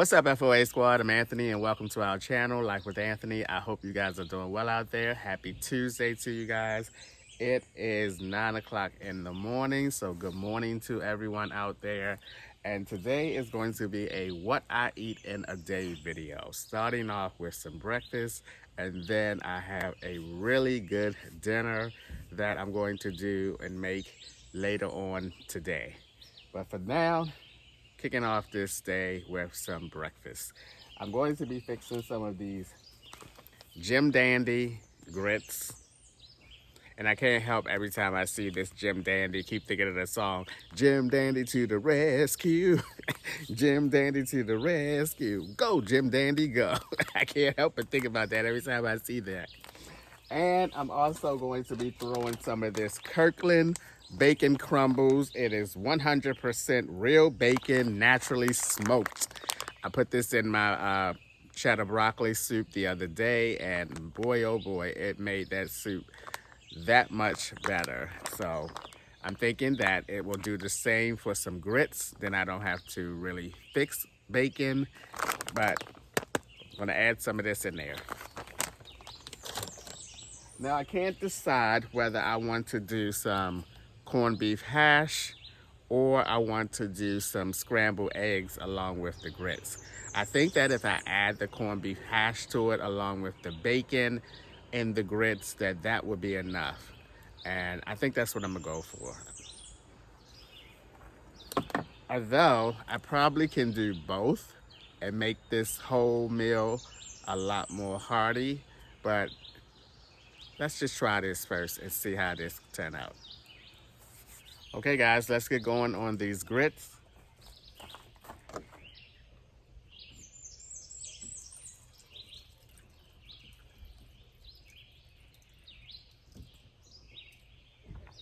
What's up, FOA squad? I'm Anthony and welcome to our channel, Life with Anthony. I hope you guys are doing well out there. Happy Tuesday to you guys. It is 9 o'clock in the morning, so good morning to everyone out there. And today is going to be a what I eat in a day video, starting off with some breakfast, and then I have a really good dinner that I'm going to do and make later on today. But for now, kicking off this day with some breakfast. I'm going to be fixing some of these Jim Dandy grits. And I can't help every time I see this Jim Dandy, keep thinking of the song, Jim Dandy to the rescue, Jim Dandy to the rescue, go Jim Dandy, go. I can't help but think about that every time I see that. And I'm also going to be throwing some of this Kirkland bacon crumbles. It is 100% real bacon, naturally smoked. I put this in my cheddar broccoli soup the other day, and boy, oh boy, it made that soup that much better. So I'm thinking that it will do the same for some grits. Then I don't have to really fix bacon, but I'm gonna add some of this in there. Now I can't decide whether I want to do some corned beef hash or I want to do some scrambled eggs along with the grits. I think that if I add the corned beef hash to it along with the bacon and the grits, that would be enough. And I think that's what I'm gonna go for. Although I probably can do both and make this whole meal a lot more hearty, but let's just try this first and see how this turn out. Okay guys, let's get going on these grits.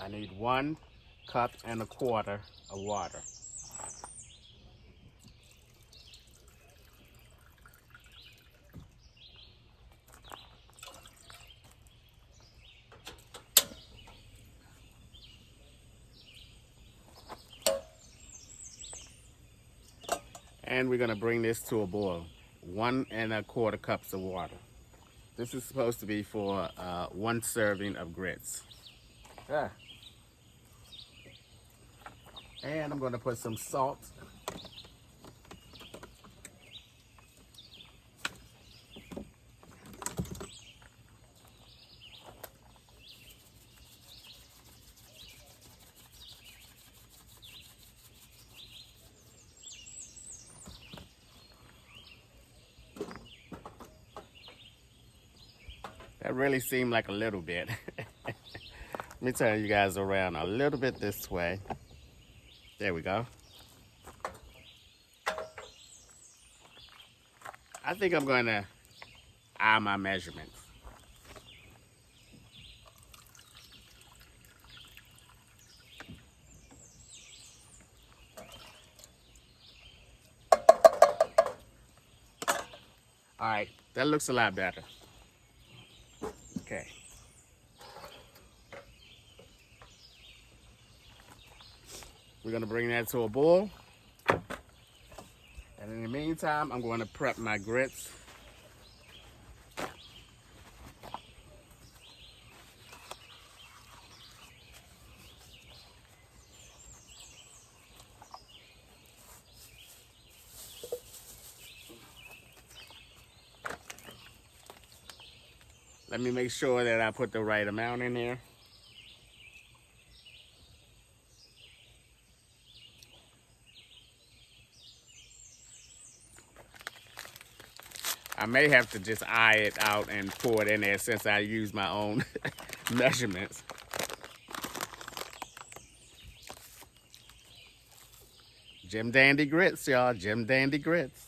I need 1.25 cups of water. And we're gonna bring this to a boil. 1.25 cups of water. This is supposed to be for 1 serving of grits. Yeah. And I'm gonna put some salt. That really seemed like a little bit. Let me turn you guys around a little bit this way. There we go. I think I'm gonna eye my measurements. All right, that looks a lot better. Okay. We're gonna bring that to a boil. And in the meantime, I'm going to prep my grits. Let me make sure that I put the right amount in here. I may have to just eye it out and pour it in there since I use my own measurements. Jim Dandy grits, y'all, Jim Dandy grits.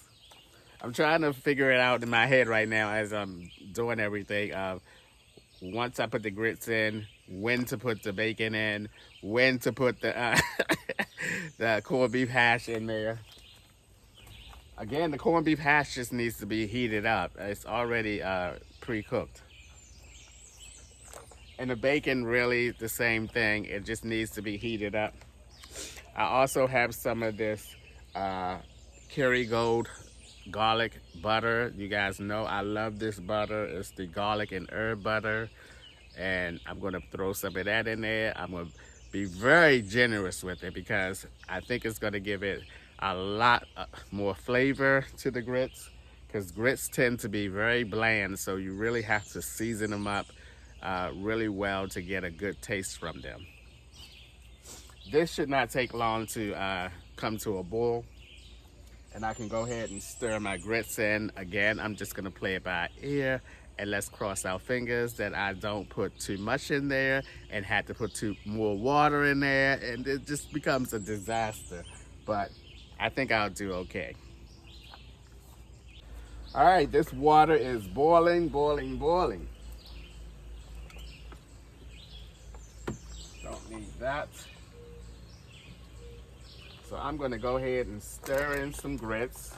I'm trying to figure it out in my head right now as I'm doing everything. Once I put the grits in, when to put the bacon in, when to put the, the corned beef hash in there. Again, the corned beef hash just needs to be heated up. It's already pre-cooked. And the bacon, really the same thing. It just needs to be heated up. I also have some of this Kerrygold garlic butter. You guys know I love this butter. It's the garlic and herb butter. And I'm going to throw some of that in there. I'm going to be very generous with it because I think it's going to give it a lot more flavor to the grits, because grits tend to be very bland, so you really have to season them up really well to get a good taste from them. This should not take long to come to a boil, and I can go ahead and stir my grits in. Again, I'm just gonna play it by ear, and let's cross our fingers that I don't put too much in there and had to put more water in there, and it just becomes a disaster. But I think I'll do okay. All right, this water is boiling, boiling, boiling. Don't need that. So I'm gonna go ahead and stir in some grits.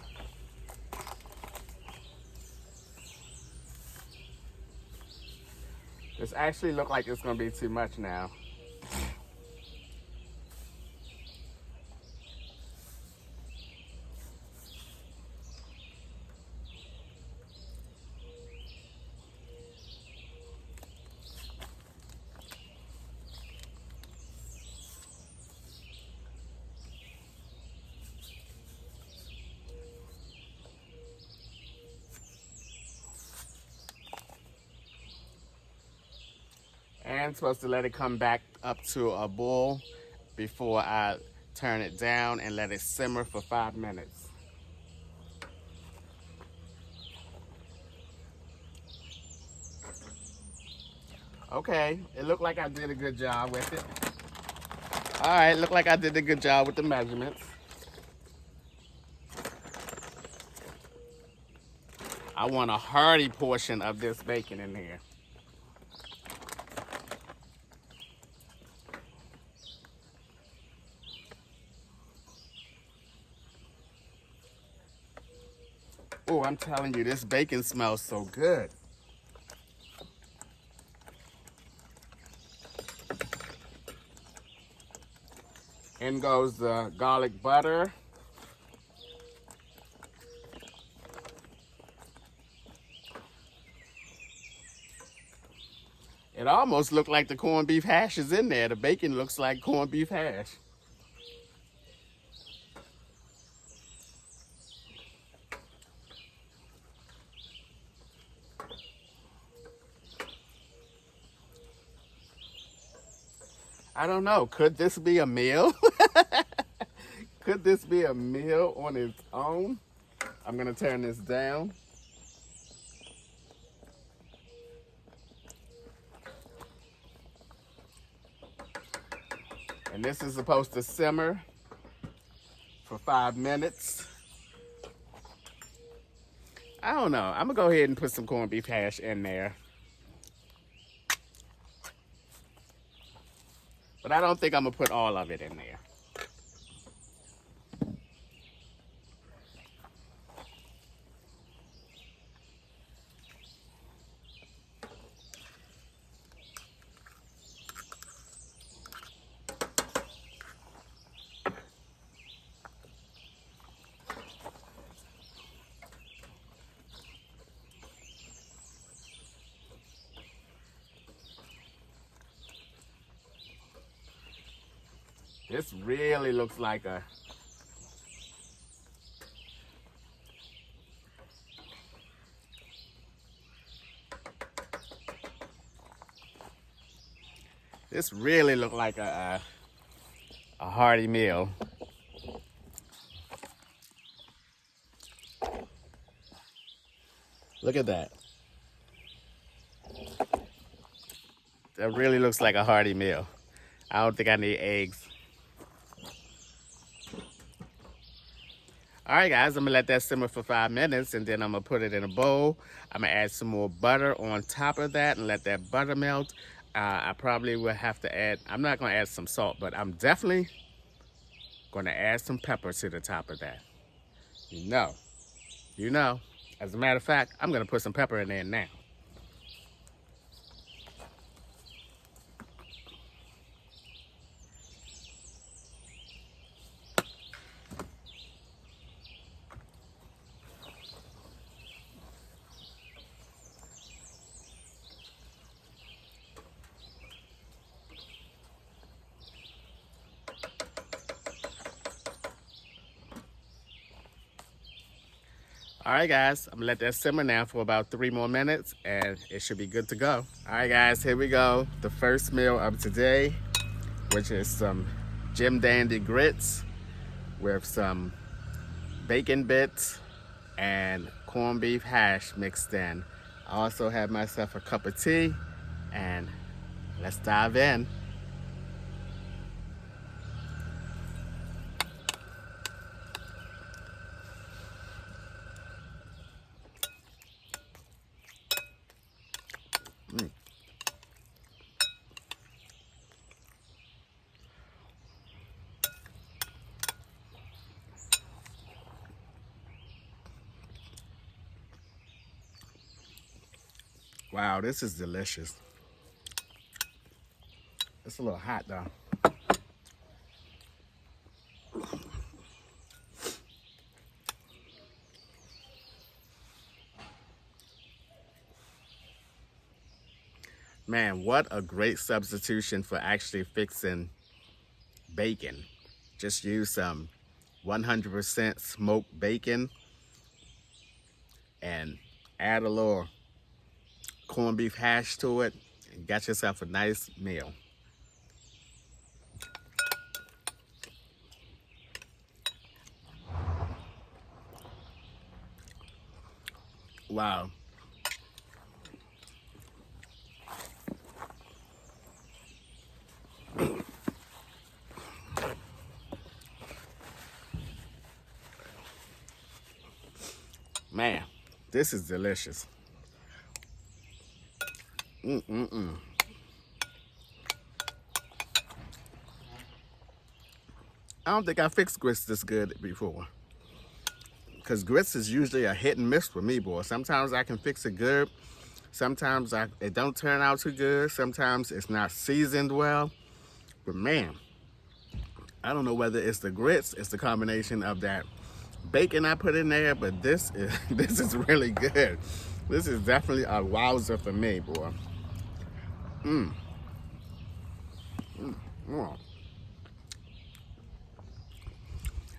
This actually looks like it's gonna be too much now. And I'm supposed to let it come back up to a boil before I turn it down and let it simmer for 5 minutes. Okay, it looked like I did a good job with it. All right, looked like I did a good job with the measurements. I want a hearty portion of this bacon in here. Oh, I'm telling you, this bacon smells so good. In goes the garlic butter. It almost looked like the corned beef hash is in there. The bacon looks like corned beef hash. I don't know. Could this be a meal? Could this be a meal on its own? I'm gonna turn this down. And this is supposed to simmer for 5 minutes. I don't know. I'm gonna go ahead and put some corned beef hash in there. But I don't think I'm gonna put all of it in there. This really looks like a a hearty meal. Look at that. That really looks like a hearty meal. I don't think I need eggs. All right, guys, I'm gonna let that simmer for 5 minutes, and then I'm gonna put it in a bowl. I'm gonna add some more butter on top of that and let that butter melt. I probably will have to add, I'm not gonna add some salt, but I'm definitely gonna add some pepper to the top of that. You know. As a matter of fact, I'm gonna put some pepper in there now. All right, guys, I'm gonna let that simmer now for about 3 more minutes and it should be good to go. All right, guys, here we go. The first meal of today, which is some Jim Dandy grits with some bacon bits and corned beef hash mixed in. I also have myself a cup of tea, and let's dive in. Wow, this is delicious. It's a little hot though. Man, what a great substitution for actually fixing bacon. Just use some 100% smoked bacon and add a little corned beef hash to it and got yourself a nice meal. Wow. Man, this is delicious. Mm-mm-mm. I don't think I fixed grits this good before. Because grits is usually a hit and miss for me, boy. Sometimes I can fix it good. Sometimes it don't turn out too good. Sometimes it's not seasoned well. But man, I don't know whether it's the grits, it's the combination of that bacon I put in there, but this is this is really good. This is definitely a wowzer for me, boy. Oh.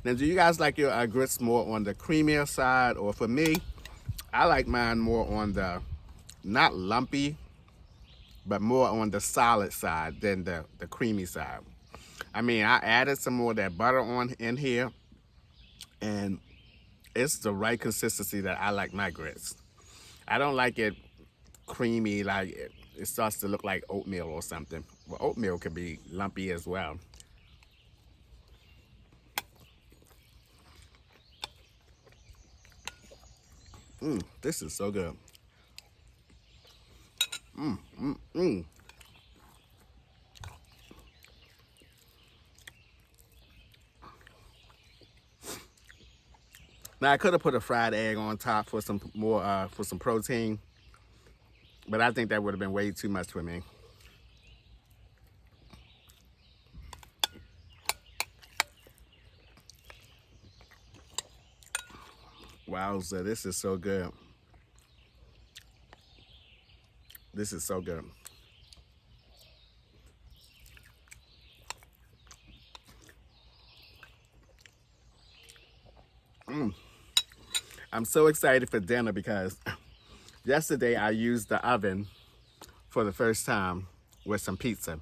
Now, do you guys like your grits more on the creamier side, or for me, I like mine more on the not lumpy, but more on the solid side than the creamy side. I mean, I added some more of that butter on in here, and it's the right consistency that I like my grits. I don't like it creamy, like it starts to look like oatmeal or something. Well, oatmeal can be lumpy as well. This is so good. Now I could have put a fried egg on top for some more for some protein, but I think that would have been way too much for me. Wowza, this is so good. This is so good. I'm so excited for dinner because yesterday I used the oven for the first time with some pizza.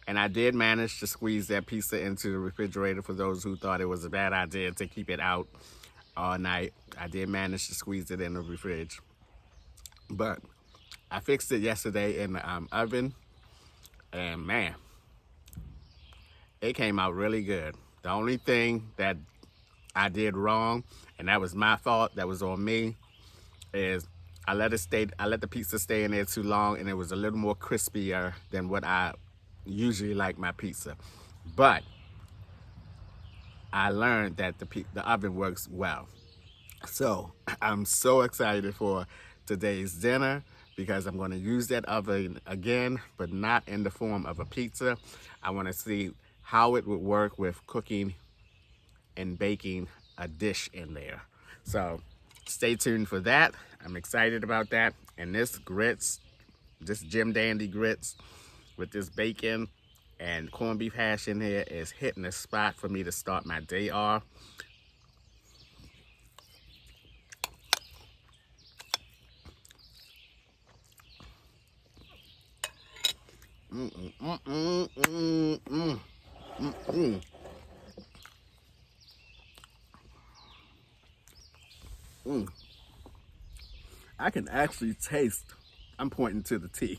And I did manage to squeeze that pizza into the refrigerator for those who thought it was a bad idea to keep it out all night. I did manage to squeeze it in the fridge. But I fixed it yesterday in the oven, and man, it came out really good. The only thing that I did wrong, and that was my fault, that was on me, is I let the pizza stay in there too long, and it was a little more crispier than what I usually like my pizza. But I learned that the oven works well. So I'm so excited for today's dinner because I'm going to use that oven again, but not in the form of a pizza. I want to see how it would work with cooking and baking a dish in there. So stay tuned for that. I'm excited about that. And this Jim Dandy grits with this bacon and corned beef hash in here is hitting the spot for me to start my day off. I can actually taste, I'm pointing to the tea.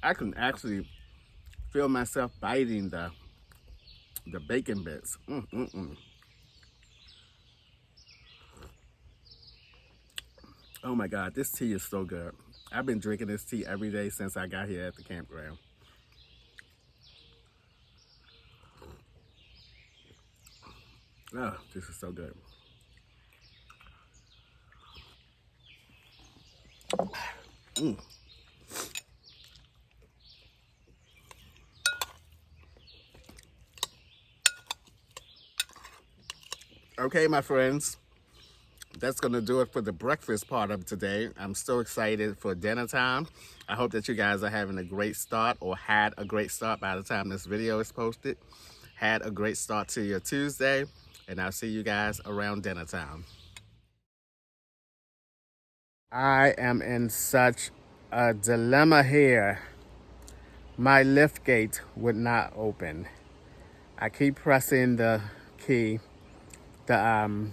I can actually feel myself biting the bacon bits. Oh my God, this tea is so good. I've been drinking this tea every day since I got here at the campground. Oh, this is so good. Okay, my friends, that's going to do it for the breakfast part of today. I'm so excited for dinner time. I hope that you guys are having a great start, or had a great start by the time this video is posted. Had a great start to your Tuesday, and I'll see you guys around dinner time. I am in such a dilemma here. My lift gate would not open. I keep pressing the key, the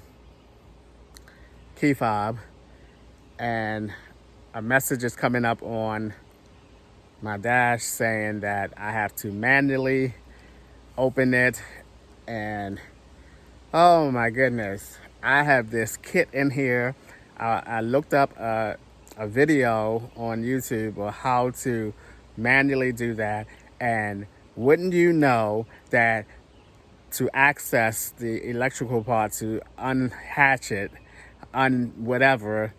key fob, and a message is coming up on my dash saying that I have to manually open it. And oh my goodness, I have this kit in here. I looked up a video on YouTube on how to manually do that, and wouldn't you know that to access the electrical part, to unhatch it, whatever,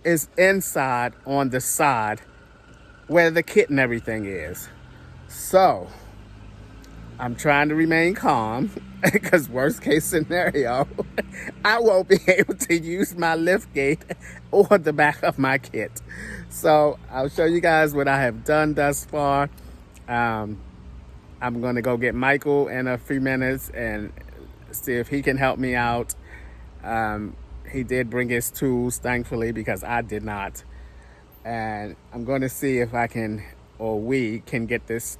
is inside on the side where the kit and everything is. So I'm trying to remain calm because worst case scenario, I won't be able to use my lift gate or the back of my kit. So I'll show you guys what I have done thus far. I'm going to go get Michael in a few minutes and see if he can help me out. He did bring his tools, thankfully, because I did not. And I'm going to see if I can, or we can, get this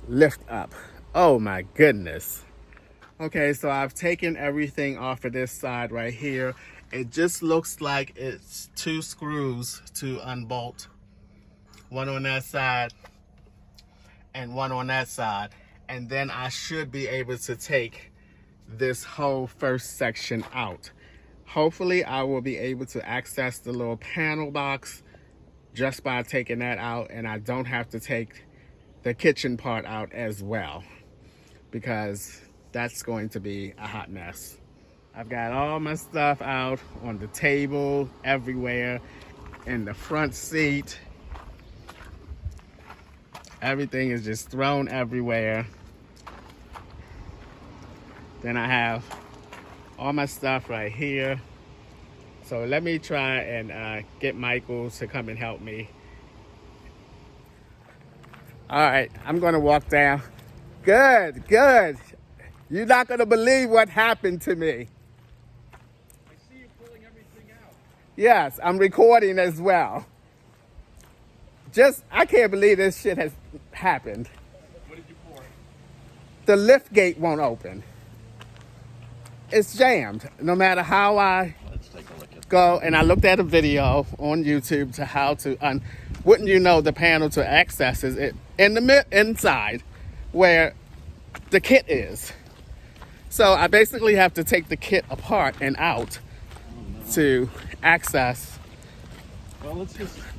lift up. Oh my goodness. Okay, so I've taken everything off of this side right here. It just looks like it's 2 screws to unbolt. One on that side and one on that side. And then I should be able to take this whole first section out. Hopefully I will be able to access the little panel box just by taking that out, and I don't have to take the kitchen part out as well, because that's going to be a hot mess. I've got all my stuff out on the table, everywhere, in the front seat. Everything is just thrown everywhere. Then I have all my stuff right here. So let me try and get Michael to come and help me. All right, I'm gonna walk down. Good, good. You're not gonna believe what happened to me. I see you pulling everything out. Yes, I'm recording as well. I can't believe this shit has happened. What did you pour? The lift gate won't open. It's jammed. No matter how I Let's take a look at go, and I looked at a video on YouTube to how to wouldn't you know, the panel to access is it in the inside where the kit is. So I basically have to take the kit apart and out to access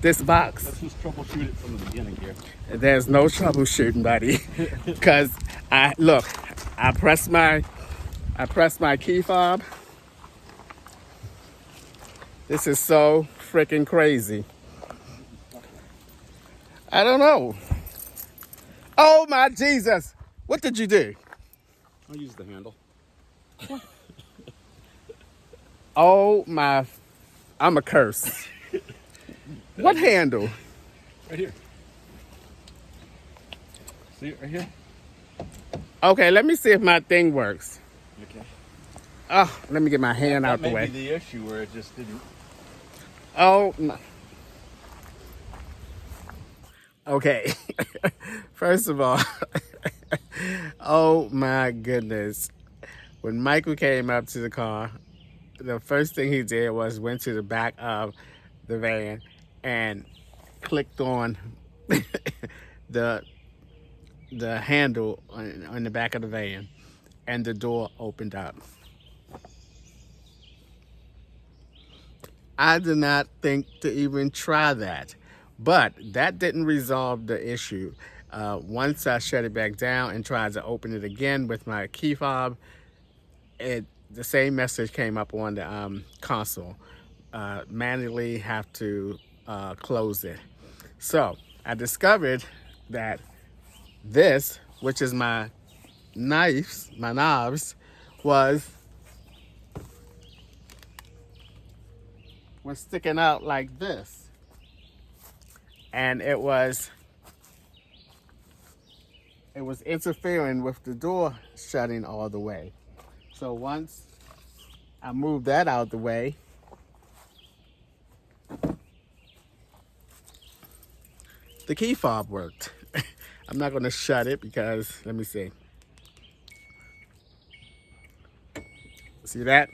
this box. Let's just troubleshoot it from the beginning here. There's no troubleshooting, buddy, because I press my key fob. This is so freaking crazy. I don't know. Oh my Jesus! What did you do? I'll use the handle. Oh my! I'm a curse. What handle? Right here. See it right here? Okay, let me see if my thing works. Okay. Oh, let me get my hand out the way. That may be the issue where it just didn't. Oh, my. Okay, first of all, oh my goodness. When Michael came up to the car, the first thing he did was went to the back of the van and clicked on the the handle on the back of the van, and the door opened up. I did not think to even try that, but that didn't resolve the issue. Once I shut it back down and tried to open it again with my key fob, the same message came up on the console. Manually have to close it. So I discovered that this, which is my knobs, was sticking out like this, and it was interfering with the door shutting all the way. So once I moved that out the way, the key fob worked. I'm not going to shut it because, let me see. See that?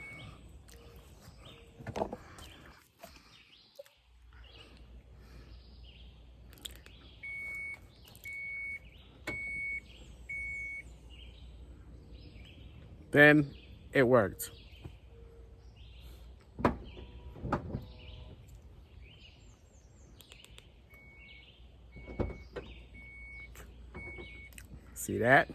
Then it worked. See that?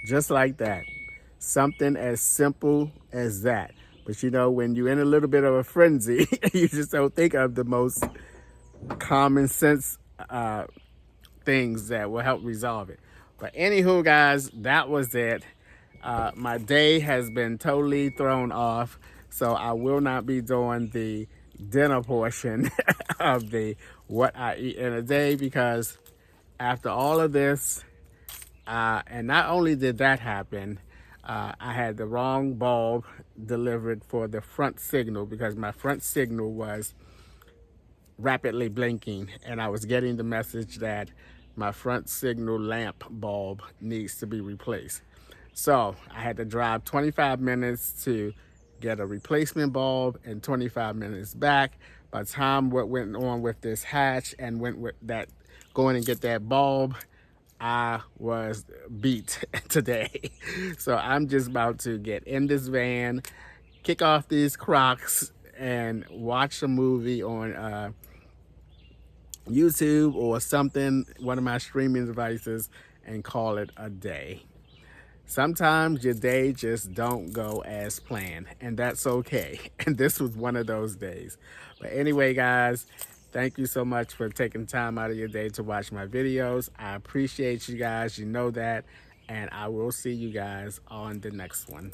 Just like that. Something as simple as that. But you know, when you're in a little bit of a frenzy, you just don't think of the most common sense things that will help resolve it. But anywho, guys, that was it. My day has been totally thrown off, so I will not be doing the dinner portion of the what I eat in a day, because after all of this, and not only did that happen, I had the wrong bulb delivered for the front signal, because my front signal was rapidly blinking, and I was getting the message that my front signal lamp bulb needs to be replaced. So I had to drive 25 minutes to get a replacement bulb and 25 minutes back. By the time what went on with this hatch and went with that, going and get that bulb, I was beat today. So I'm just about to get in this van, kick off these Crocs, and watch a movie on YouTube or something, one of my streaming devices, and call it a day. Sometimes your day just don't go as planned, and that's okay. And this was one of those days. But anyway, guys, thank you so much for taking time out of your day to watch my videos. I appreciate you guys, you know that, and I will see you guys on the next one.